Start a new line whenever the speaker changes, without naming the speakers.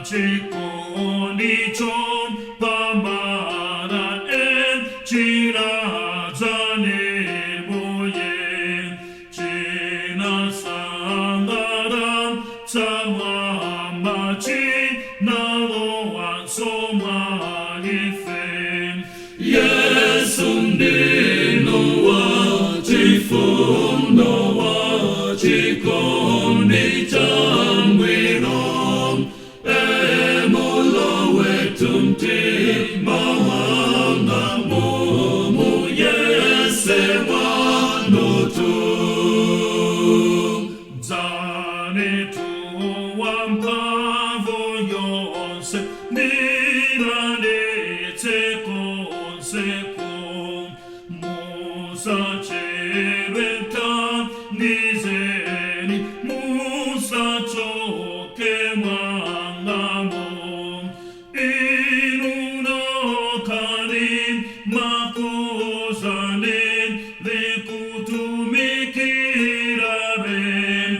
Cikoni chom pamaraen chirazane boyen china sandaram samamachi naloan somalifen Yesundi noa chifun noa chikoni chanwirom Tumti mahanga mumu yese wanutu Zane tu wampavo yonse Nirane te konse kon Musa chebeta nizeni Musa choke mangamo Makusanin, the kutumikiraben,